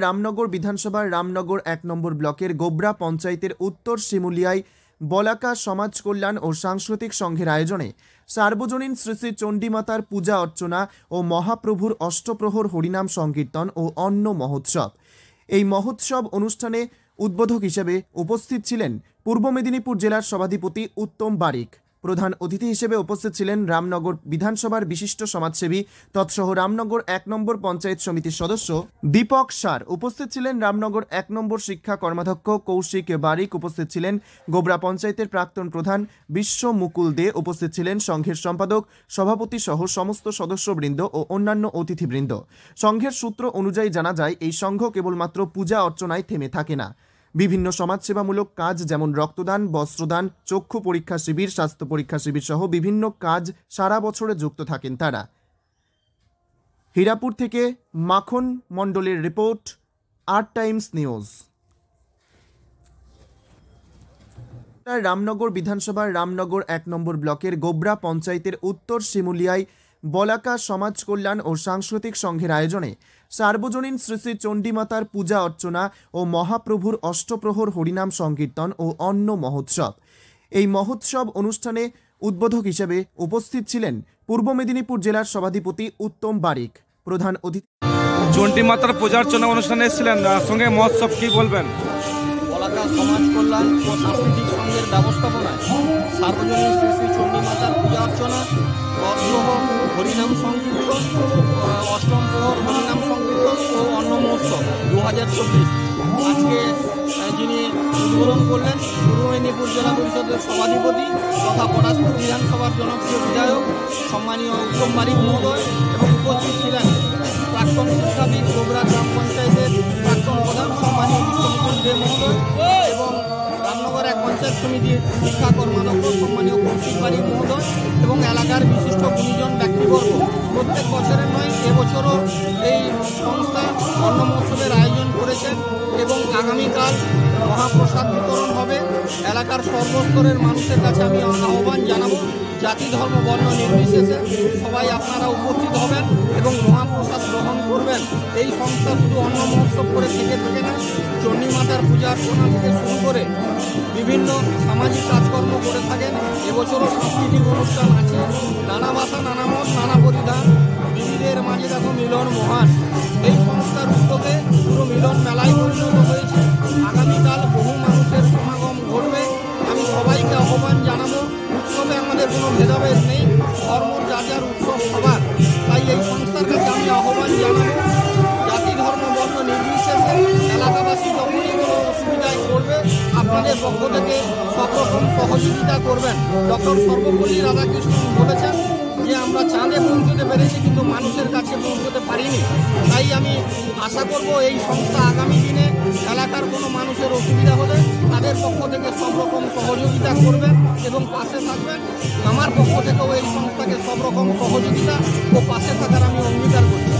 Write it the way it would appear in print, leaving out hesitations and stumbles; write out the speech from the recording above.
রামনগর বিধানসভার রামনগর ১ নম্বর ব্লকের গোবরা পঞ্চায়েতের উত্তর শিমুলিয়ায় বলাকা সমাজ কল্যাণ ও সাংস্কৃতিক সংঘের আয়োজনে সার্বজনীন শ্রী শ্রী চণ্ডীমাতার পূজা অর্চনা ও মহাপ্রভুর অষ্টপ্রহর হরিনাম সংকীর্তন ও অন্ন মহোৎসব। এই মহোৎসব অনুষ্ঠানে উদ্বোধক হিসেবে উপস্থিত ছিলেন পূর্ব মেদিনীপুর জেলার সভাধিপতি উত্তম বারিক। প্রধান অতিথি হিসেবে উপস্থিত ছিলেন রামনগর বিধানসভার বিশিষ্ট সমাজসেবী তৎসহ রামনগর ১ নম্বর পঞ্চায়েত সমিতির সদস্য দীপক সার। উপস্থিত ছিলেন রামনগর ১ নম্বর শিক্ষা কর্মাধ্যক্ষ কৌশিক বারিক। উপস্থিত ছিলেন গোবরা পঞ্চায়েতের প্রাক্তন প্রধান বিশ্ব মুকুল দে। উপস্থিত ছিলেন সংঘের সম্পাদক সভাপতি সহ সমস্ত সদস্যবৃন্দ ও অন্যান্য অতিথিবৃন্দ। সংঘের সূত্র অনুযায়ী জানা যায়, এই সংঘ কেবলমাত্র পূজা অর্চনায় থেমে থাকে না। বিভিন্ন সমাজসেবামূলক কাজ যেমন রক্তদান, বস্ত্রদান, চক্ষু পরীক্ষা শিবির, স্বাস্থ্য পরীক্ষা শিবির সহ বিভিন্ন কাজ সারা বছরে যুক্ত থাকেন তারা। হীরাপুর থেকে মাখন মণ্ডলের রিপোর্ট, আর টাইমস নিউজ। রামনগর বিধানসভার রামনগর ১ নম্বর ব্লকের গোবরা পঞ্চায়েতের উত্তর শিমুলিয়ায় বলাকা সমাজ কল্যাণ ও সাংস্কৃতিক সংঘের আয়োজনে সার্বজনীন শ্রী শ্রী চণ্ডীমাতার পূজা অর্চনা ও মহাপ্রভুর অষ্টপ্রহর হরিনাম সংকীর্তন ও অন্ন মহোৎসব। এই মহোৎসব অনুষ্ঠানে উদ্বোধক হিসেবে উপস্থিত ছিলেন পূর্ব মেদিনীপুর জেলার সভাধিপতি উত্তম বারিক। প্রধান অতিথি চণ্ডীমাতার পূজা অর্চনা অনুষ্ঠানে এসেছিলেন, সঙ্গে মহোৎসব কি বলবেন? বলাকা সমাজ কল্যাণ ও সাংস্কৃতিক সংঘের ব্যবস্থাপনায় সার্বজনীন শ্রী শ্রী চণ্ডীমাতার পূজা অর্চনা, অষ্টপ্রহর হরিনাম সংকীর্তন, অষ্টম প্রহর হরিনাম সংকীর্তন ও অন্ন মহোৎসব 2024 আজকে যিনি উদ্বোধন করলেন পূর্ব মেদিনীপুর জেলা পরিষদের সভাধিপতি তথা পলাশপুর বিধানসভার জনপ্রিয় বিধায়ক সম্মানীয় উত্তম বারিক মহোদয়, এবং উপস্থিত ছিলেন প্রাক্তন শিক্ষাবিদ গোবরা গ্রাম পঞ্চায়েতের প্রাক্তন প্রধান সম্মানীয় বিশ্বমুকুল দে মহোদয় এবং রামনগর ১ পঞ্চায়েত সমিতির শিক্ষা কর্মাধ্যক্ষ সম্মানীয় কৌশিক বারিক মহোদয় এবং এলাকার বিশিষ্ট গুণীজন ব্যক্তিবর্গ। প্রত্যেক বছরের নয়, এবছরও এই সংস্থা অন্ন মহোৎসবের আয়োজন করেছেন এবং আগামীকাল মহাপ্রসাদ বিতরণ হবে। এলাকার সর্বস্তরের মানুষের কাছে আমি আহ্বান জানাবো, জাতি ধর্ম বর্ণ নির্বিশেষে সবাই আপনারা উপস্থিত হবেন এবং মহাপ্রসাদ গ্রহণ করবেন। এই সংস্থা শুধু অন্ন মহোৎসব করে থেকে থাকে না, চণ্ডীমাতার পূজা অর্চনা থেকে শুরু করে বিভিন্ন সামাজিক কাজকর্ম করে থাকেন। এবছরও সাংস্কৃতিক অনুষ্ঠান আছে। নানা ভাষা, নানা মত, নানা পরিধান, বিবিধের মাঝে দেখো মিলন মহান। এই সংস্থার উদ্যোগে পুরো মিলন মেলায় পরিণত হয়েছে। আগামীকাল বহু মানুষের সমাগম ঘটবে। আমি সবাইকে আহ্বান জানাবো, উৎসবে আমাদের কোনো ভেদাভেদ নেই, ধর্ম যার যার উৎসব সবার। তাই এই সংস্থার কাছে আমি আহ্বান জানাবো, জাতি ধর্ম বর্ণ নির্বিশেষে এলাকাবাসী যখনই কোনো অসুবিধায় পড়বে আপনাদের পক্ষ থেকে সব রকম সহযোগিতা করবেন। ডক্টর সর্বপল্লী রাধাকৃষ্ণন বলেছেন যে আমরা চাঁদে পৌঁছতে পেরেছি কিন্তু মানুষের কাছে পৌঁছতে পারিনি। তাই আমি আশা করব এই সংস্থা আগামী দিনে এলাকার কোনো মানুষের অসুবিধা হলে তাদের পক্ষ থেকে সব রকম সহযোগিতা করবেন এবং পাশে থাকবেন। আমার পক্ষ থেকেও এই সংস্থাকে সব রকম সহযোগিতা ও পাশে থাকার আমি অঙ্গীকার করছি।